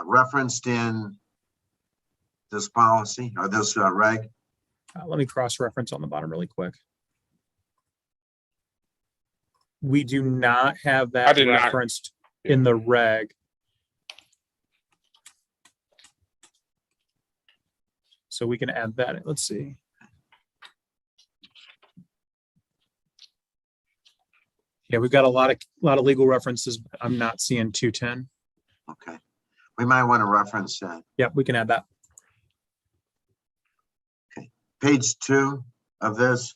referenced in this policy or this reg? Let me cross-reference on the bottom really quick. We do not have that referenced in the reg. So we can add that. Let's see. Yeah, we've got a lot of legal references, but I'm not seeing 210. Okay. We might want to reference that. Yep, we can add that. Okay. Page 2 of this.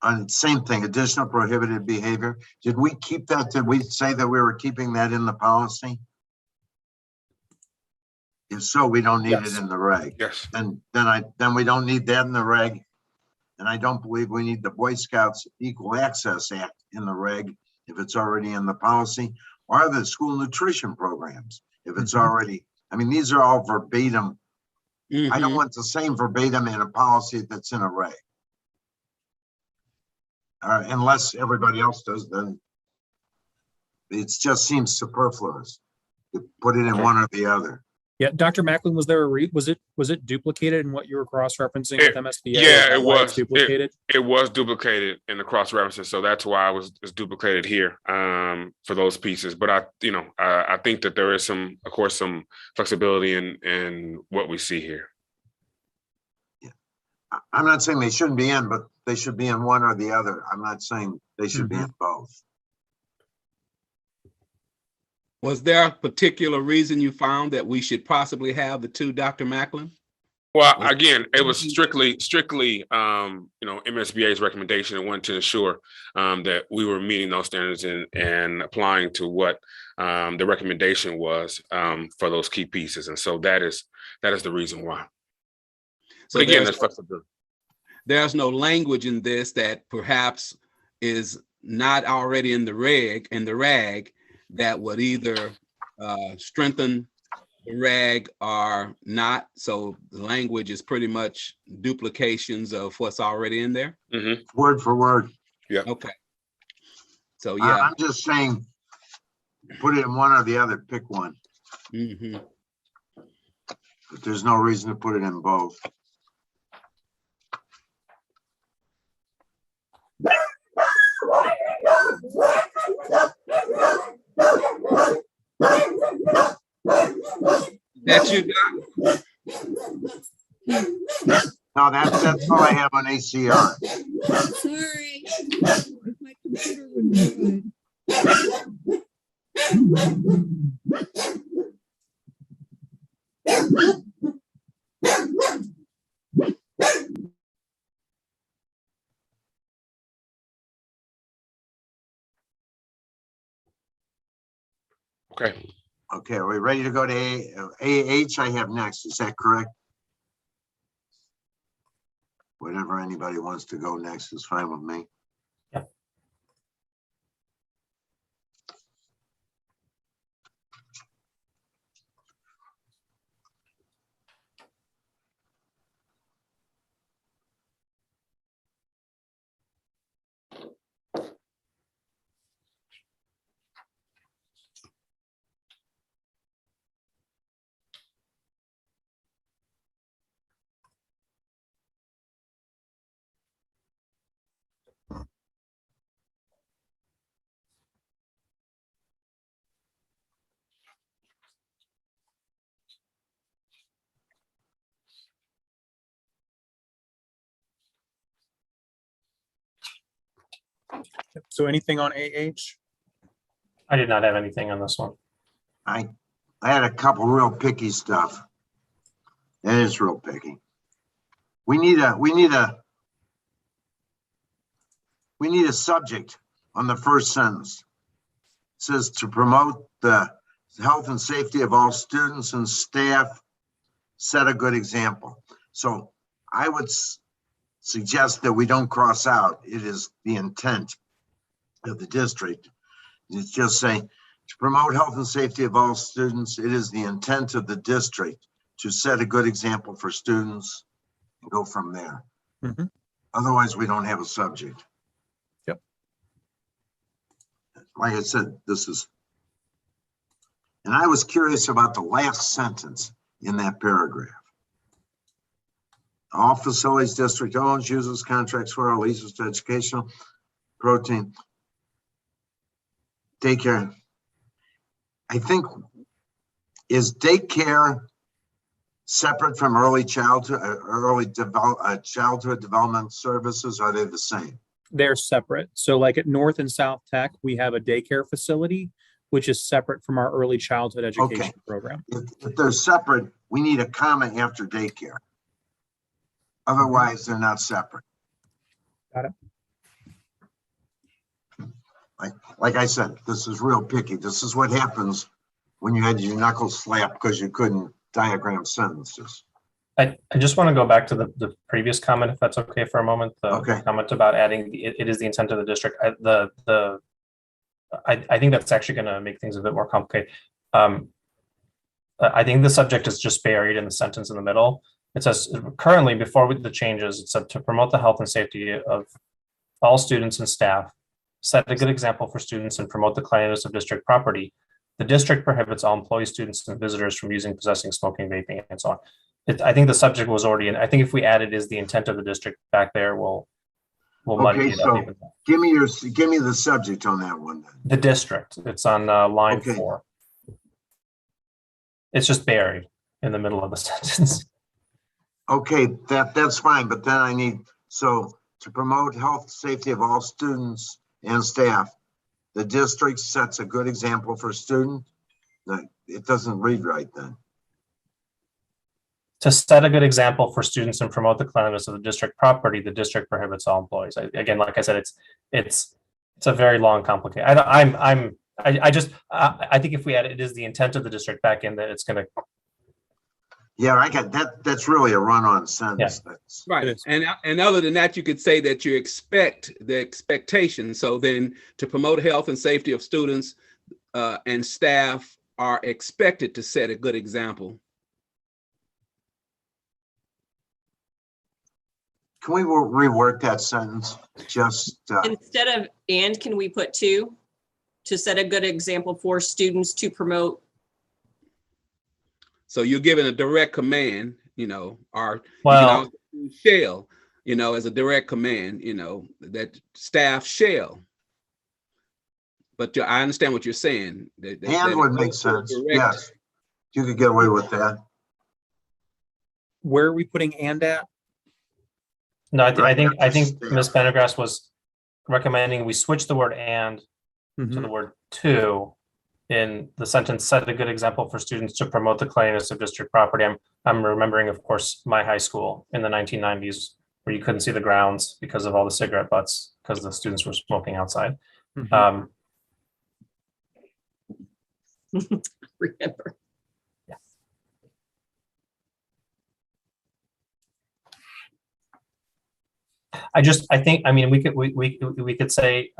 On same thing, additional prohibited behavior. Did we keep that? Did we say that we were keeping that in the policy? If so, we don't need it in the reg. Yes. Then we don't need that in the reg. And I don't believe we need the Boy Scouts Equal Access Act in the reg if it's already in the policy, or the school nutrition programs if it's already. I mean, these are all verbatim. I don't want the same verbatim in a policy that's in a reg. Unless everybody else does, then it just seems superfluous to put it in one or the other. Yeah, Dr. Macklin, was there was it duplicated in what you were cross-referencing with MSBA? Yeah, it was duplicated. It was duplicated in the cross-references, so that's why it's duplicated here for those pieces. But I think that there is some flexibility in what we see here. Yeah, I'm not saying they shouldn't be in, but they should be in one or the other. I'm not saying they should be in both. Was there a particular reason you found that we should possibly have the two, Dr. Macklin? Well, again, it was strictly, MSBA's recommendation and wanted to ensure that we were meeting those standards and applying to what the recommendation was for those key pieces. And so that is the reason why. So but again, there's flexibility. There's no language in this that perhaps is not already in the rag, that would either strengthen the rag or not. So the language is pretty much duplications of what's already in there. Word for word. Yeah. Okay. So yeah, I'm just saying, put it in one or the other. Pick one. But there's no reason to put it in both. That you got? No, that's all I have on ACR. Sorry, my computer wouldn't do Okay. Okay, are we ready to go to AH? I have next. Is that correct? Whatever anybody wants to go next is fine with me. Yeah. So anything on AH? I did not have anything on this one. I had a couple real picky stuff. That is real picky. We need a subject on the first sentence. It says to promote the health and safety of all students and staff, set a good example. So I would suggest that we don't cross out. It is the intent of the district. It's just saying to promote health and safety of all students. It is the intent of the district to set a good example for students and go from there. Otherwise, we don't have a subject. Yep. Like I said, this is And I was curious about the last sentence in that paragraph. All facilities district owns, uses, contracts for, or leases to educational, protein, daycare. I think, is daycare separate from early childhood, childhood development services? Are they the same? They're separate. So like at North and South Tech, we have a daycare facility, which is separate from our early childhood education program. If they're separate, we need a comma after daycare. Otherwise, they're not separate. Got it. Like I said, this is real picky. This is what happens when you had your knuckles slapped because you couldn't diagram sentences. I just want to go back to the previous comment, if that's okay for a moment. The Okay. comment about adding it is the intent of the district. I think that's actually going to make things a bit more complicated. I think the subject is just buried in the sentence in the middle. It says currently, before the changes, it said to promote the health and safety of all students and staff, set a good example for students, and promote the cleanliness of district property. The district prohibits all employees, students, and visitors from using, possessing, smoking, vaping, and so on. I think the subject was already in. I think if we added is the intent of the district back there, we'll muddy it up even more. Give me the subject on that one then. The district. It's on line 4. It's just buried in the middle of the sentence. Okay, that's fine, but then I need, so to promote health safety of all students and staff, the district sets a good example for students. It doesn't read right then. To set a good example for students and promote the cleanliness of the district property, the district prohibits all employees. Again, like I said, it's a very long, complicated. I think if we add it is the intent of the district back in, that it's going to. Yeah, I got that. That's really a run-on sentence. Yeah. That's Right. And other than that, you could say that you expect the expectation. So then to promote health and safety of students and staff are expected to set a good example. Can we rework that sentence? Just Instead of and, can we put to set a good example for students to promote? So you're given a direct command, or Well, shall, as a direct command, that staff shall. But I understand what you're saying. and would make sense. Yes, you could get away with that. Where are we putting and at? no, I think Ms. Pendergrass was recommending we switch the word and to the word to in the sentence, set a good example for students to promote the cleanliness of district property. I'm remembering, of course, my high school in the 1990s where you couldn't see the grounds because of all the cigarette butts because the students were smoking outside. Remember. We could say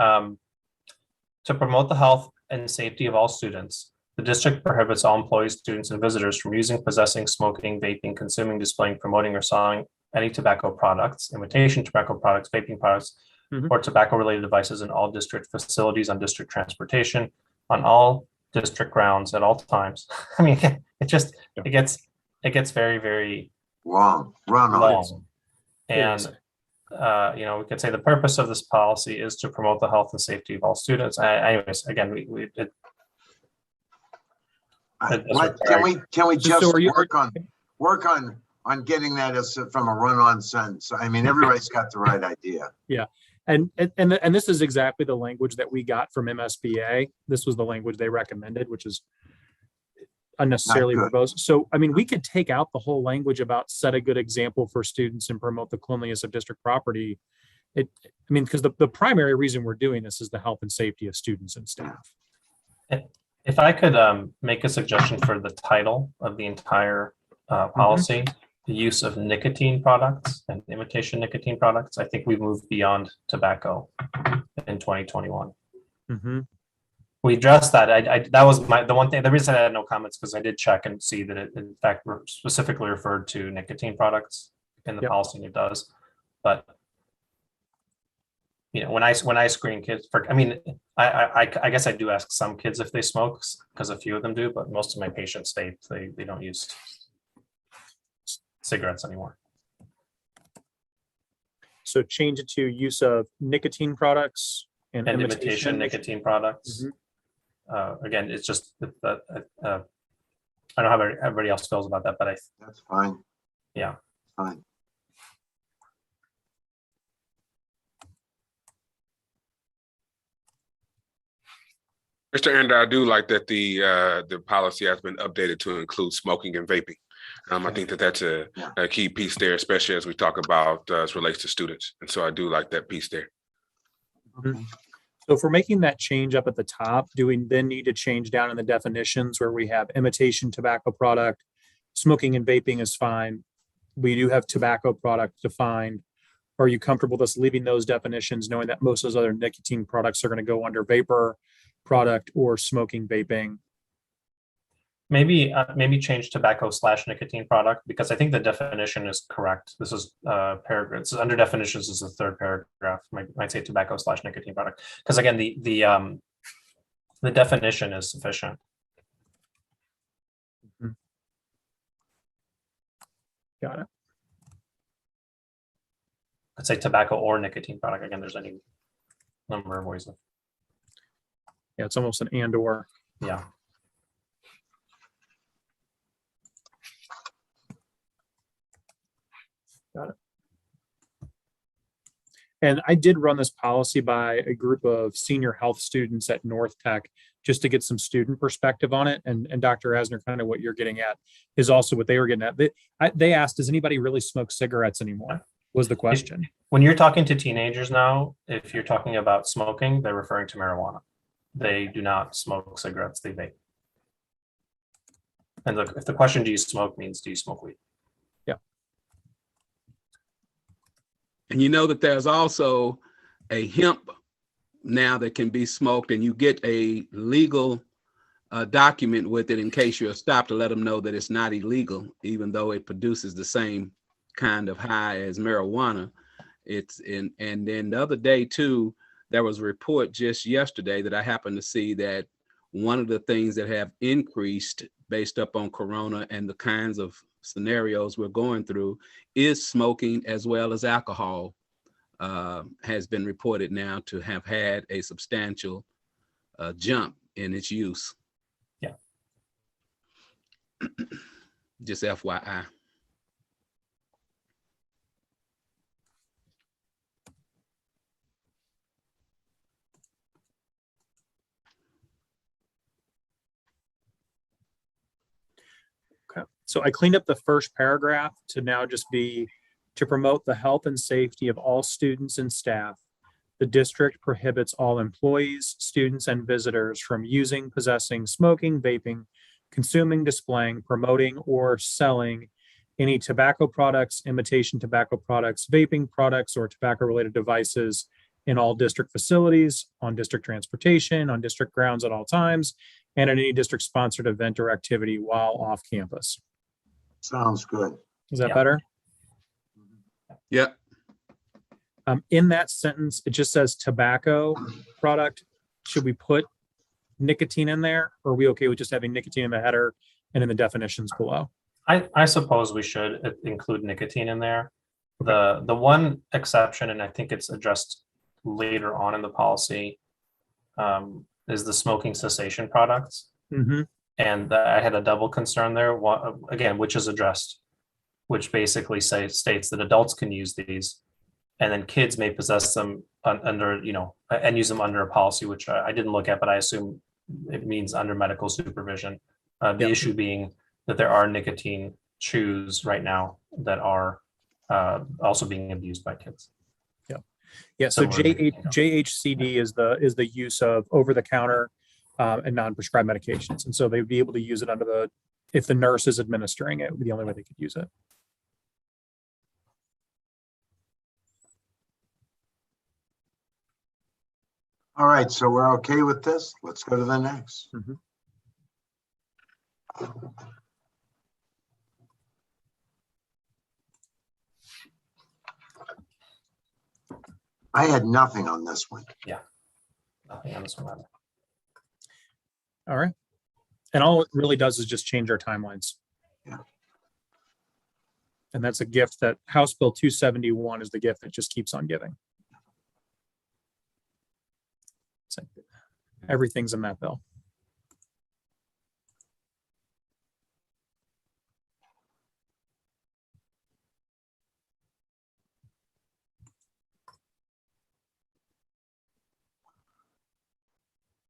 to promote the health and safety of all students, the district prohibits all employees, students, and visitors from using, possessing, smoking, vaping, consuming, displaying, promoting, or selling any tobacco products, imitation tobacco products, vaping products, or tobacco-related devices in all district facilities, on district transportation, on all district grounds at all times. I mean, it gets very, very Long, run on. long. And we could say the purpose of this policy is to promote the health and safety of all students. Anyways, again, Can we just So are you- work on getting that as from a run-on sentence? I mean, everybody's got the right idea. And this is exactly the language that we got from MSBA. This was the language they recommended, which is unnecessarily Not good. verbose. So, I mean, we could take out the whole language about set a good example for students and promote the cleanliness of district property. Because the primary reason we're doing this is the health and safety of students and staff. if I could make a suggestion for the title of the entire policy, the use of nicotine products and imitation nicotine products. I think we've moved beyond tobacco in 2021. We addressed that. That was the one thing. The reason I had no comments because I did check and see that it, in fact, specifically referred to nicotine products in the policy, and it does. But you know, when I screen kids for, I mean, I guess I do ask some kids if they smoke, because a few of them do, but most of my patients, they don't use cigarettes anymore. So change it to use of nicotine products and And imitation. imitation nicotine products. Again, it's just that, I don't know how everybody else feels about that, but That's fine. yeah. Fine. Mr. Ender, I do like that the policy has been updated to include smoking and vaping. I think that that's a key piece there, especially as we talk about as relates to students. And so I do like that piece there. Okay. So if we're making that change up at the top, do we then need to change down in the definitions where we have imitation tobacco product, smoking and vaping is fine. We do have tobacco product defined. Are you comfortable with us leaving those definitions, knowing that most of those other nicotine products are going to go under vapor product or smoking vaping? Maybe change tobacco/nicotine product, because I think the definition is correct. This is paragraph. This is under definitions. This is the third paragraph. Might say tobacco/nicotine product, because again the definition is sufficient. Got it. I'd say tobacco or nicotine product. Again, there's any number of ways of, Yeah, it's almost an and or. yeah. Got it. And I did run this policy by a group of senior health students at North Tech just to get some student perspective on it. And Dr. Asner, kind of what you're getting at is also what they were getting at. They asked, does anybody really smoke cigarettes anymore? Was the question. When you're talking to teenagers now, if you're talking about smoking, they're referring to marijuana. They do not smoke cigarettes, they vape. And look, if the question, do you smoke, means do you smoke weed? And you know that there's also a hemp now that can be smoked, and you get a legal document with it in case you're stopped to let them know that it's not illegal, even though it produces the same kind of high as marijuana. And then the other day too, there was a report just yesterday that I happened to see that one of the things that have increased based up on Corona and the kinds of scenarios we're going through is smoking, as well as alcohol has been reported now to have had a substantial jump in its use. Yeah. Just FYI. Okay. So I cleaned up the first paragraph to now just be to promote the health and safety of all students and staff. The district prohibits all employees, students, and visitors from using, possessing, smoking, vaping, consuming, displaying, promoting, or selling any tobacco products, imitation tobacco products, vaping products, or tobacco-related devices in all district facilities, on district transportation, on district grounds at all times, and at any district-sponsored event or activity while off campus. Sounds good. Is that Yeah. better? Yep. In that sentence, it just says tobacco product. Should we put nicotine in there? Or are we okay with just having nicotine in the header and in the definitions below? I suppose we should include nicotine in there. The one exception, and I think it's addressed later on in the policy, is the smoking cessation products. Mm-hmm. And I had a double concern there, again, which is addressed, which basically states that adults can use these, and then kids may possess them under, and use them under a policy, which I didn't look at, but I assume it means under medical supervision. The issue being that there are nicotine chews right now that are also being abused by kids. Yeah. So Similar to- JHCD is the use of over-the-counter and non-prescribed medications, and so they'd be able to use it if the nurse is administering it, would be the only way they could use it. All right, so we're okay with this. Let's go to the next. Mhm. I had nothing on this one. Nothing on this one either. All right. And all it really does is just change our timelines. Yeah. And that's a gift that House Bill 271 is the gift that just keeps on giving. It's like everything's in that bill.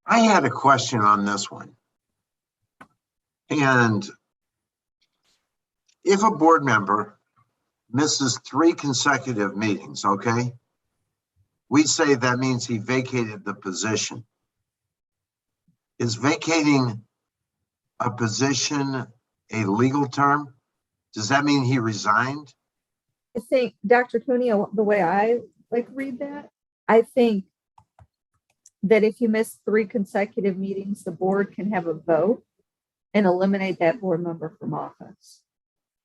I had a question on this one. And if a board member misses 3 consecutive meetings, okay? We say that means he vacated the position. Is vacating a position a legal term? Does that mean he resigned? I think, Dr. Cuneo, the way I read that, I think that if you miss 3 consecutive meetings, the board can have a vote and eliminate that board member from office.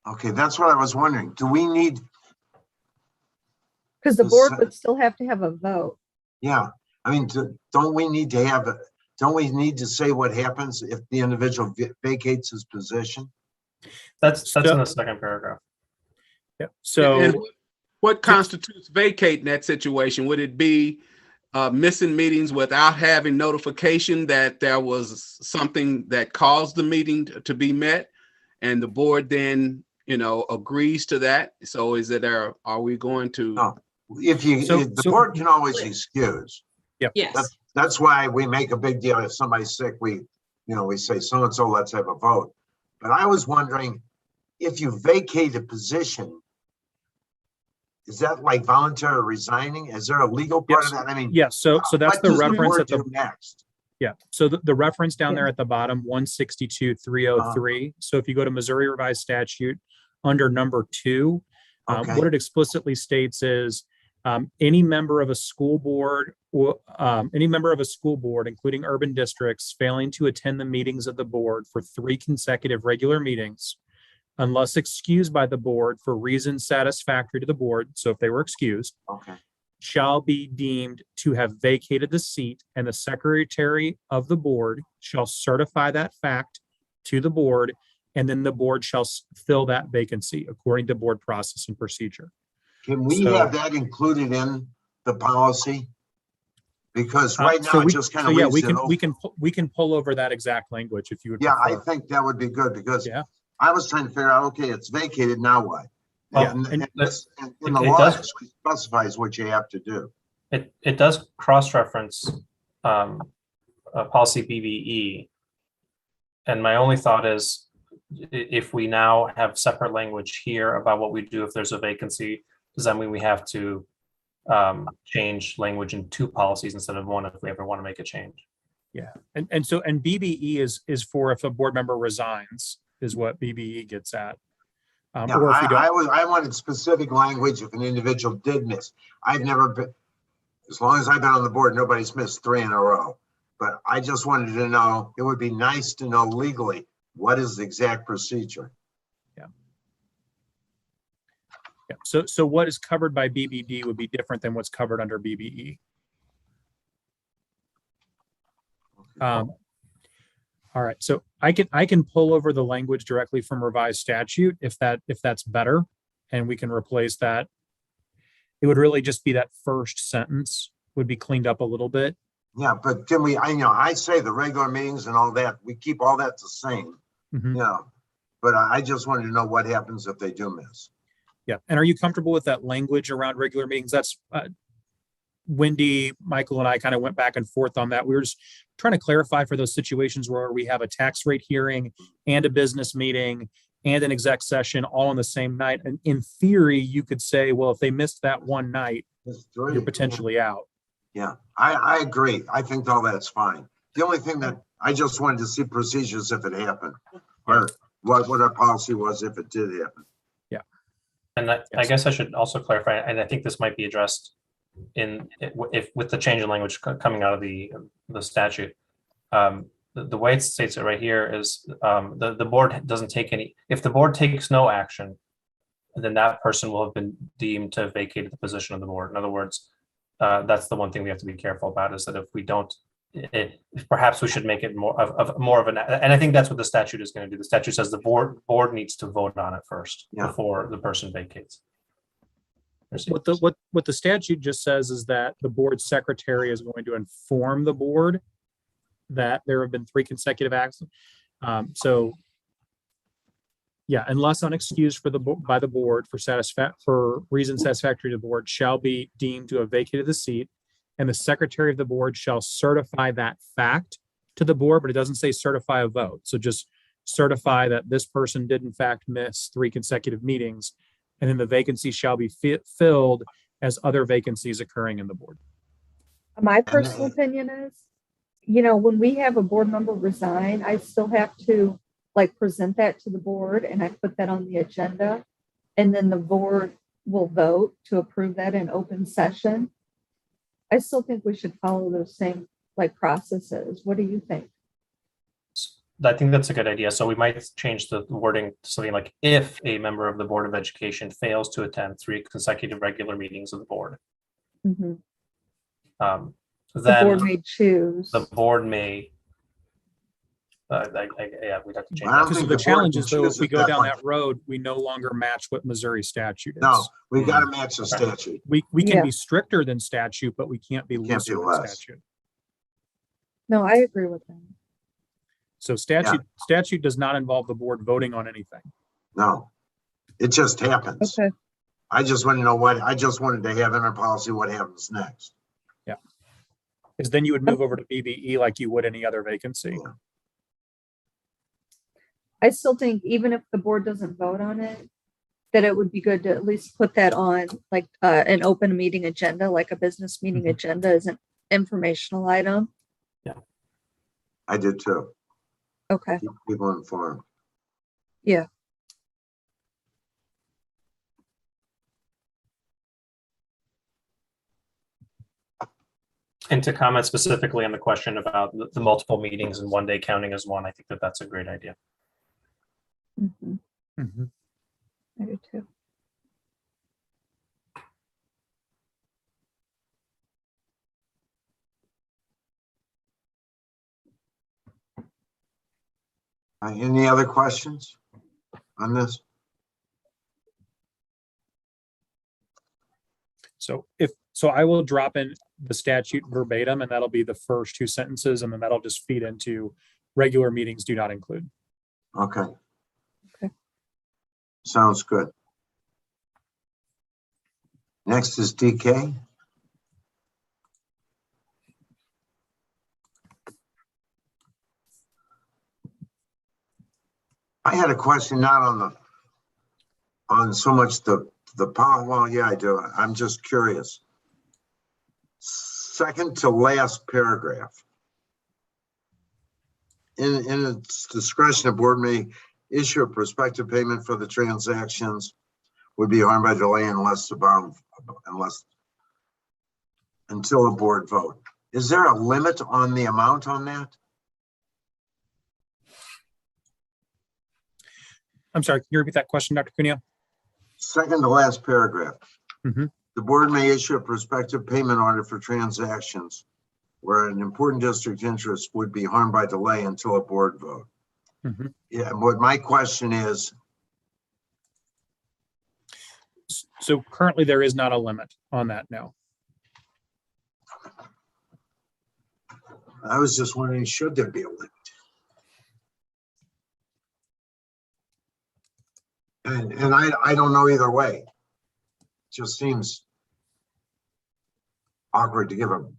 Okay, that's what I was wondering. Do we need, Because the board would still have to have a vote. yeah, I mean, don't we need to have, don't we need to say what happens if the individual vacates his position? That's So- in the second paragraph. Yeah. So And what constitutes vacate in that situation? Would it be missing meetings without having notification that there was something that caused the meeting to be met, and the board then, agrees to that? So is it, are we going to? No. So- The so- board can always excuse. Yes. That's why we make a big deal. If somebody's sick, we say so-and-so, let's have a vote. But I was wondering, if you vacate a position, is that like voluntary resigning? Is there a legal part of Yes. that? I mean, yeah, so that's what the does reference board at the do next? yeah. So the reference down there at the bottom, 162.303. So if you go to Missouri Revised Statute under number 2, Okay. what it explicitly states is any member of a school board or including urban districts, failing to attend the meetings of the board for 3 consecutive regular meetings, unless excused by the board for reasons satisfactory to the board, so if they were excused, Okay. shall be deemed to have vacated the seat, and the secretary of the board shall certify that fact to the board, and then the board shall fill that vacancy according to board process and procedure. Can we So- have that included in the policy? Because right now it just kind of yeah, leaves it open. we can pull over that exact language if you would Yeah, I prefer. think that would be good because Yeah. I was trying to figure out, okay, it's vacated, now what? Well, And and the it law does- actually specifies what you have to do. It does cross-reference policy BBE. And my only thought is, if we now have separate language here about what we do if there's a vacancy, does that mean we have to change language in 2 policies instead of 1 if we ever want to make a change? Yeah, and BBE is for if a board member resigns, is what BBE gets at. Yeah, Or if we don't, I wanted specific language if an individual did miss. I've never been, as long as I've been on the board, nobody's missed 3 in a row. But I just wanted to know, it would be nice to know legally, what is the exact procedure? yeah. So what is covered by BBD would be different than what's covered under BBE. All right, so I can pull over the language directly from revised statute if that's better, and we can replace that. It would really just be that first sentence would be cleaned up a little bit. Yeah, but can we, I say the regular meetings and all that, we keep all that the same, Mhm. yeah. But I just wanted to know what happens if they do miss. Yeah, and are you comfortable with that language around regular meetings? That's Wendy, Michael, and I kind of went back and forth on that. We were just trying to clarify for those situations where we have a tax rate hearing and a business meeting and an exec session all on the same night. And in theory, you could say, well, if they missed that one night, It's 3. you're potentially out. Yeah, I agree. I think all that's fine. The only thing that I just wanted to see procedures if it happened, or what our policy was if it did happen. And I Yes. guess I should also clarify, and I think this might be addressed if with the change in language coming out of the statute. The way it states it right here is the board doesn't take any, if the board takes no action, then that person will have been deemed to have vacated the position of the board. In other words, that's the one thing we have to be careful about, is that if we don't, perhaps we should make it more of an, and I think that's what the statute is going to do. The statute says the board needs to vote on it first before the person vacates. What the statute just says is that the board secretary is going to inform the board that there have been 3 consecutive acts. So yeah, unless unexcused by the board for reasons satisfactory to the board, shall be deemed to have vacated the seat, and the secretary of the board shall certify that fact to the board, but it doesn't say certify a vote. So just certify that this person did in fact miss 3 consecutive meetings, and then the vacancy shall be filled as other vacancies occurring in the board. My personal opinion is, you know, when we have a board member resign, I still have to like present that to the board, and I put that on the agenda, and then the board will vote to approve that in open session. I still think we should follow those same like processes. What do you think? I think that's a good idea. So we might change the wording to something like, if a member of the Board of Education fails to attend 3 consecutive regular meetings of the board, Mm-hmm. then The board may choose. the board may, yeah, we'd have to change I don't that. Because think the the board challenge can is, though, choose if we it go that down way. that road, we no longer match what Missouri statute is. No, we got to match the statute. We can Yeah. be stricter than statute, but we can't be Can't be looser than less. statute. No, I agree with that. So statute does not involve the board voting on anything. No, it just happens. Okay. I just wanted to have in our policy what happens next. Because then you would move over to BBE like you would any other vacancy. Yeah. I still think even if the board doesn't vote on it, that it would be good to at least put that on like an open meeting agenda, like a business meeting Mhm. agenda as an informational item. I did too. Okay. Keep people informed. Yeah. And to comment specifically on the question about the multiple meetings and one day counting as one, I think that that's a great idea. Mhm. Mhm. I do too. Any other questions on this? So I will drop in the statute verbatim, and that'll be the first 2 sentences, and then that'll just feed into regular meetings do not include. Okay. Okay. Sounds good. Next is DK. I had a question not on so much the power. Well, yeah, I do. I'm just curious. Second to last paragraph. In its discretion, the board may issue a prospective payment for the transactions would be harmed by delay until a board vote. Is there a limit on the amount on that? I'm sorry, can you repeat that question, Dr. Cuneo? Second to last paragraph. Mhm. The board may issue a prospective payment order for transactions where an important district interest would be harmed by delay until a board vote. Mhm. Yeah, what my question is, So currently there is not a limit on that now. I was just wondering, should there be a limit? And I don't know either way. Just seems awkward to give them.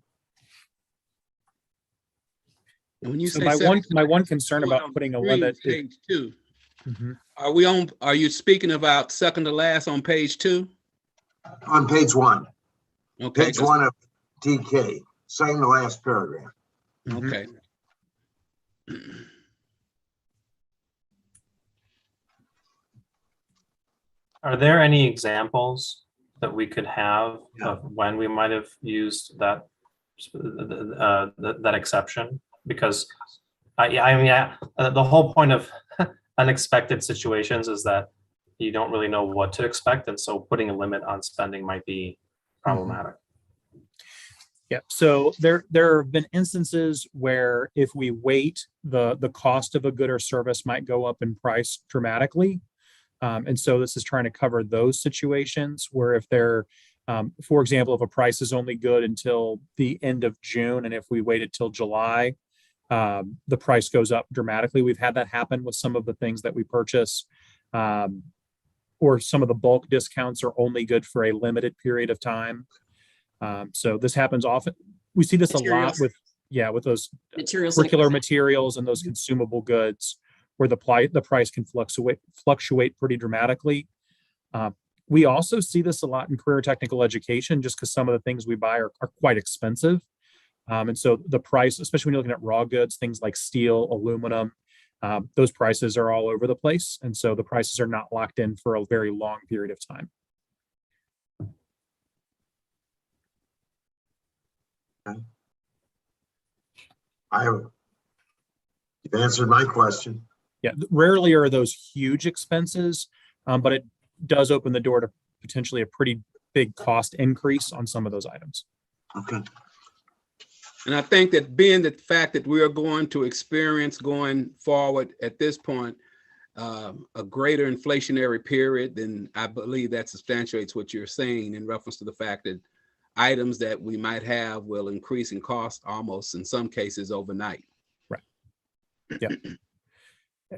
And when you So say my one concern about putting a limit. Page 2, Mhm. are you speaking about second to last on page 2? On page 1, Okay. page 1 of DK, second to last paragraph. Okay. Are there any examples that we could have of when we might have used that that exception? Because the whole point of unexpected situations is that you don't really know what to expect, and so putting a limit on spending might be problematic. Yeah, so there have been instances where if we wait, the cost of a good or service might go up in price dramatically. And so this is trying to cover those situations where if they're, for example, if a price is only good until the end of June, and if we waited till July, the price goes up dramatically. We've had that happen with some of the things that we purchase, or some of the bulk discounts are only good for a limited period of time. So this happens often. We see this a lot Materials. with those Materials. like- curricular materials and those consumable goods where the price can fluctuate pretty dramatically. We also see this a lot in career technical education, just because some of the things we buy are quite expensive. And so the price, especially when you're looking at raw goods, things like steel, aluminum, those prices are all over the place. And so the prices are not locked in for a very long period of time. You've answered my question. Yeah, rarely are those huge expenses, but it does open the door to potentially a pretty big cost increase on some of those items. Okay. And I think that being the fact that we are going to experience going forward at this point, a greater inflationary period, then I believe that substantiates what you're saying in reference to the fact that items that we might have will increase in cost almost in some cases overnight. Right. Yeah.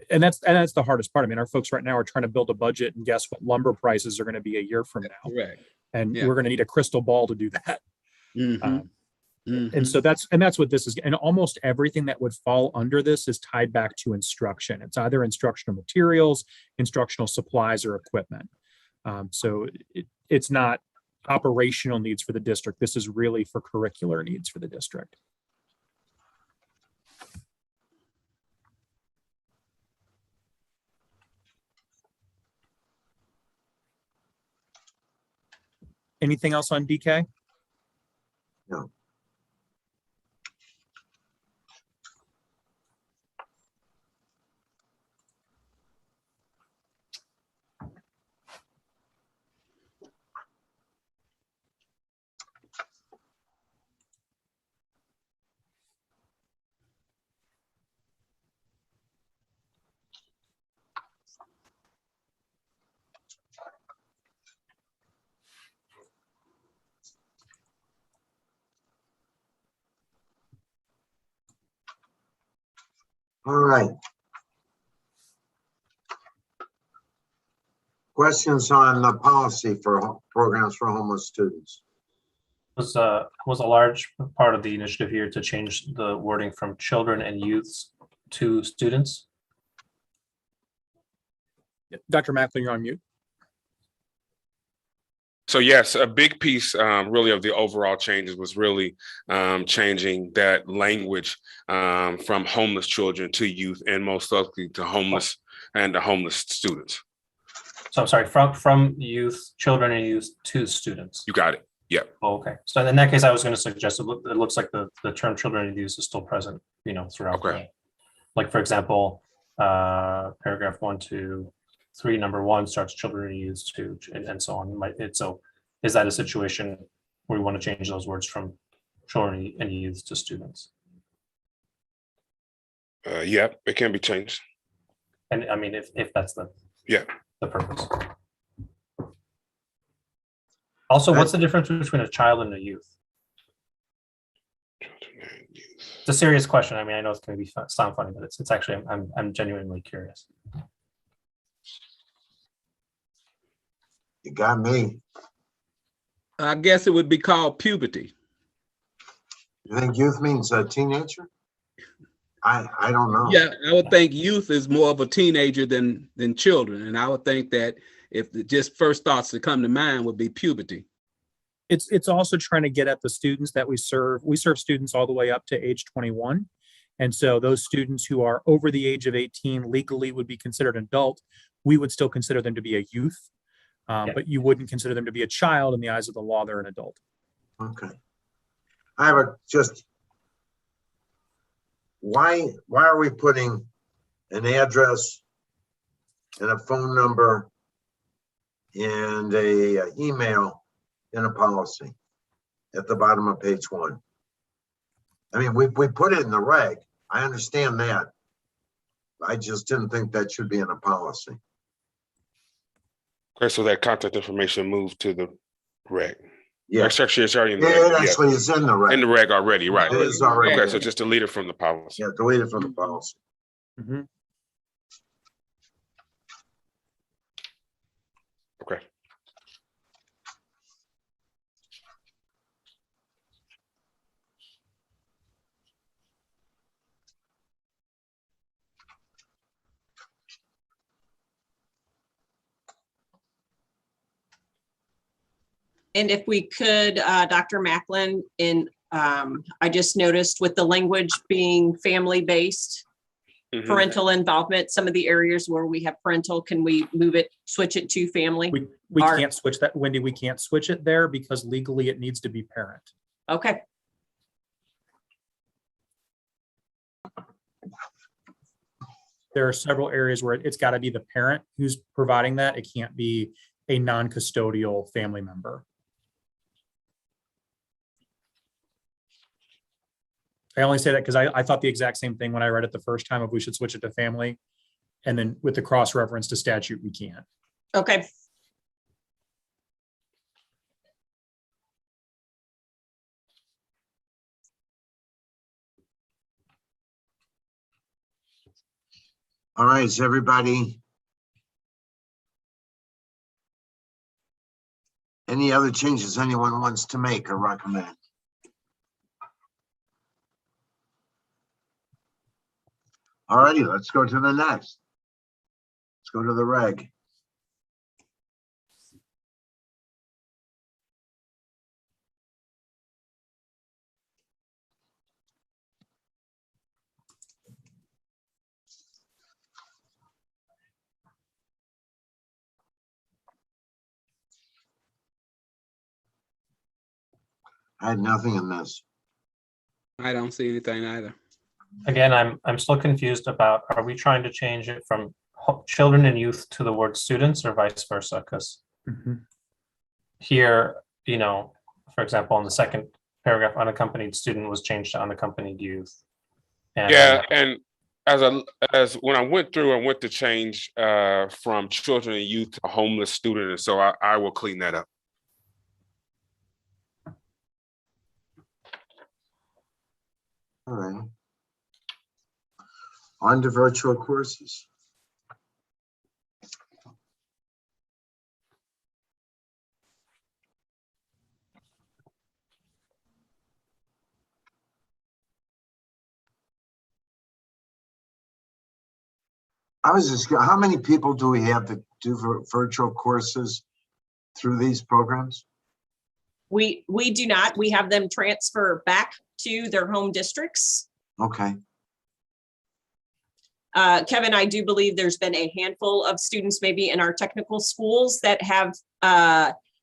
And that's the hardest part. I mean, our folks right now are trying to build a budget and guess what lumber prices are going to be a year from now. Correct. And Yeah. we're going to need a crystal ball to do that. Mhm. And so that's what this is. And almost everything that would fall under this is tied back to instruction. It's either instructional materials, instructional supplies, or equipment. So it's not operational needs for the district. This is really for curricular needs for the district. Anything else on DK? No. All right. Questions on the policy for programs for homeless students? Was a large part of the initiative here to change the wording from children and youths to students? Dr. Macklin, you're on mute. So yes, a big piece really of the overall changes was really changing that language from homeless children to youth, and most likely to homeless and to homeless students. So I'm sorry, from youth, children and youth to students. You got it. Yeah. Oh, okay. So in that case, I was going to suggest it looks like the term children and youth is still present, throughout. Okay. Like, for example, paragraph 1, 2, 3, number 1 starts children and youth to, and so on. So is that a situation where we want to change those words from children and youth to students? Yeah, it can be changed. And I mean, if that's the purpose. Also, what's the difference between a child and a youth? It's a serious question. I mean, I know it's going to be sound funny, but it's actually I'm genuinely curious. You got me. I guess it would be called puberty. You think youth means a teenager? I don't know. Yeah, I would think youth is more of a teenager than children, and I would think that if the just first thoughts that come to mind would be puberty. It's also trying to get at the students that we serve. We serve students all the way up to age 21. And so those students who are over the age of 18 legally would be considered an adult. We would still consider them to be a youth, but you wouldn't consider them to be a child. In the eyes of the law, they're an adult. Okay. I have why are we putting an address and a phone number and a email in a policy? at the bottom of page 1. I mean, we put it in the reg. I understand that. I just didn't think that should be in a policy. Okay, so that contact information moved to the reg. Yeah, Actually, it's already in the it reg. Yeah, actually is in the reg. in the reg already, right? It is already. Okay, so just delete it from the policy. Yeah, delete it from the policy. Mhm. Okay. And if we could, Dr. Macklin, I just noticed with the language being family-based, Mhm. parental involvement, some of the areas where we have parental, can we move it, switch it to family? We Are- can't switch that, Wendy, we can't switch it there because legally it needs to be parent. Okay, There are several areas where it's got to be the parent who's providing that. It can't be a non-custodial family member. I only say that because I thought the exact same thing when I read it the first time, if we should switch it to family. And then with the cross-reference to statute, we can't. okay. All right, is everybody? Any other changes anyone wants to make or recommend? All righty, let's go to the next. Let's go to the reg. I had nothing in this. I don't see anything either. Again, I'm still confused about, are we trying to change it from children and youth to the word students or vice versa? Because here, you know, for example, in the second paragraph, unaccompanied student was changed to unaccompanied youth. And Yeah, and as when I went through, I went to change from children and youth to homeless student, and so I will clean that up. All right. On to virtual courses. I was just, how many people do we have that do virtual courses through these programs? We do not, we have them transfer back to their home districts. Okay, Kevin, I do believe there's been a handful of students maybe in our technical schools that have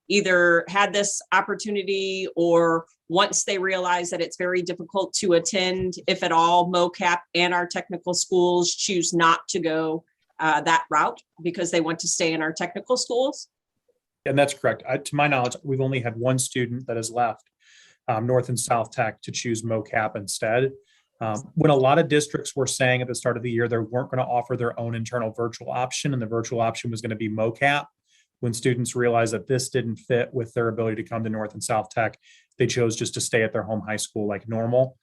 either had this opportunity, or once they realize that it's very difficult to attend, if at all, MOCAP and our technical schools choose not to go that route because they want to stay in our technical schools. And that's correct. To my knowledge, we've only had one student that has left North and South Tech to choose MOCAP instead. When a lot of districts were saying at the start of the year, they weren't going to offer their own internal virtual option, and the virtual option was going to be MOCAP. When students realized that this didn't fit with their ability to come to North and South Tech, they chose just to stay at their home high school like normal,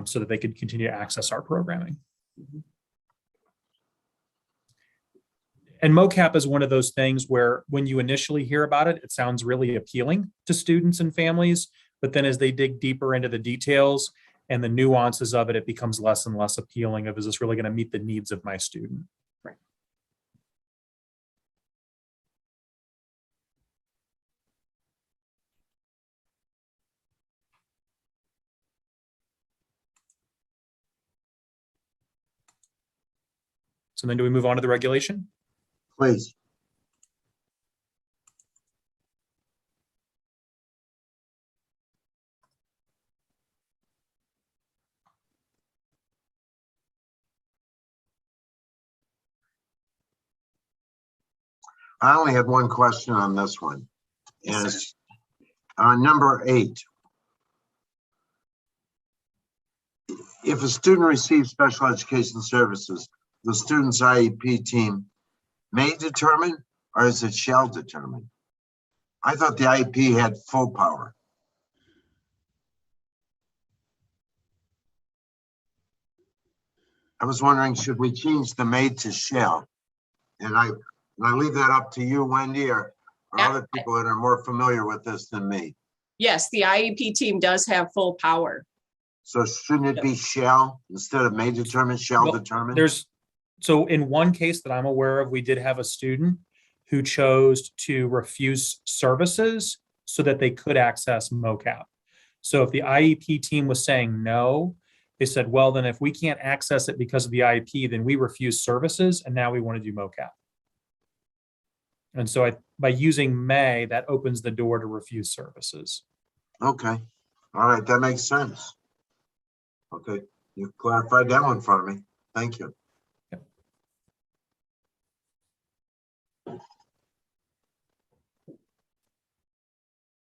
so that they could continue to access our programming. And MOCAP is one of those things where when you initially hear about it, it sounds really appealing to students and families, but then as they dig deeper into the details and the nuances of it, it becomes less and less appealing of, is this really going to meet the needs of my student? Right. So then do we move on to the regulation? please. I only had one question on this one. And it's on number 8, if a student receives special education services, the student's IEP team may determine, or is it shall determine? I thought the IEP had full power. I was wondering, should we change the may to shall? And I leave that up to you, Wendy, or other people that are more familiar with this than me. Yes, the IEP team does have full power. So shouldn't it be shall instead of may determine, shall Well, determine? So in one case that I'm aware of, we did have a student who chose to refuse services so that they could access MOCAP. So if the IEP team was saying no, they said, well, then if we can't access it because of the IEP, then we refuse services and now we want to do MOCAP. And so by using may, that opens the door to refuse services. Okay, all right, that makes sense. Okay, you clarified that one for me. Thank you.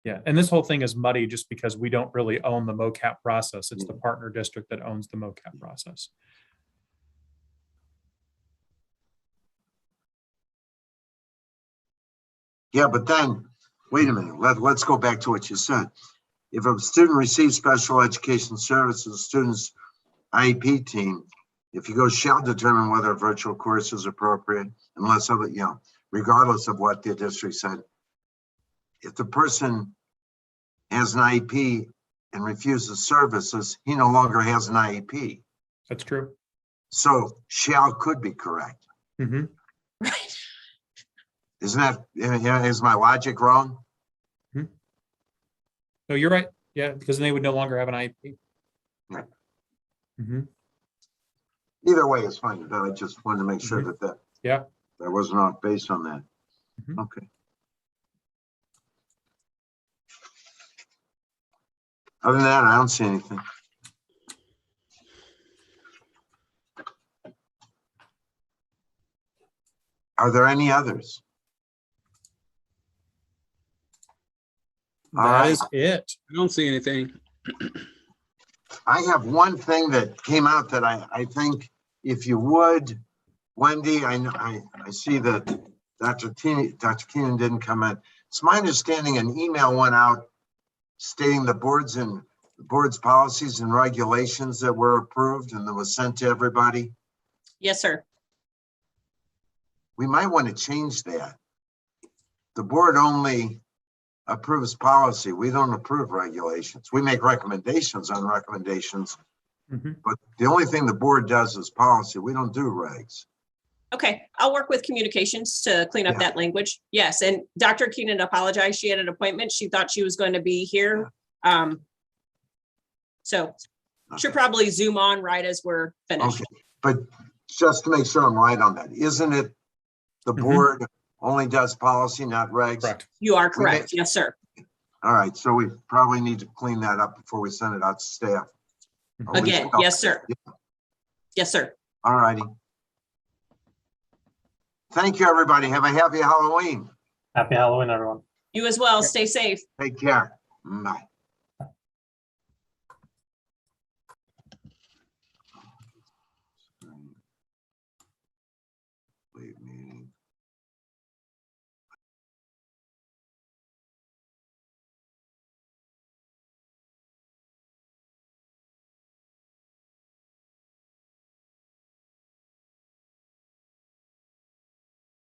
Yeah, and this whole thing is muddy just because we don't really own the MOCAP process. It's the partner district that owns the MOCAP process. Yeah, but then, wait a minute, let's go back to what you said. If a student receives special education services, student's IEP team, if you go shall determine whether a virtual course is appropriate, unless other, regardless of what the district said. If the person has an IEP and refuses services, he no longer has an IEP. That's true. So shall could be correct. Mm-hmm. Right. Isn't that, is my logic wrong? No, you're right. Yeah, because they would no longer have an IEP. Right. Mm-hmm. Either way is fine, but I just wanted to make sure that Yeah. that wasn't off based on that. Mhm. Okay. Other than that, I don't see anything. Are there any others? All That right. is it. I don't see anything. I have one thing that came out that I think if you would, Wendy, I see that Dr. Keenan didn't come in. It's my understanding an email went out stating the board's policies and regulations that were approved and that was sent to everybody. Yes, sir. We might want to change that. The board only approves policy. We don't approve regulations. We make recommendations on recommendations, Mhm. but the only thing the board does is policy. We don't do regs. Okay, I'll work with communications to clean up Yeah. that language. Yes, and Dr. Keenan apologized. She had an appointment. She thought she was going to be here. So she'll probably Zoom on right as we're finished. Okay, but just to make sure I'm right on that, isn't it the Mhm. board only does policy, not regs? Correct. You are correct. Yes, sir. All right, so we probably need to clean that up before we send it out to staff. Mhm. Or we Again, still- yes, sir. Yes, sir. All righty. Thank you, everybody. Have a happy Halloween. Happy Halloween, everyone. You as well. Stay safe. Take care. Bye.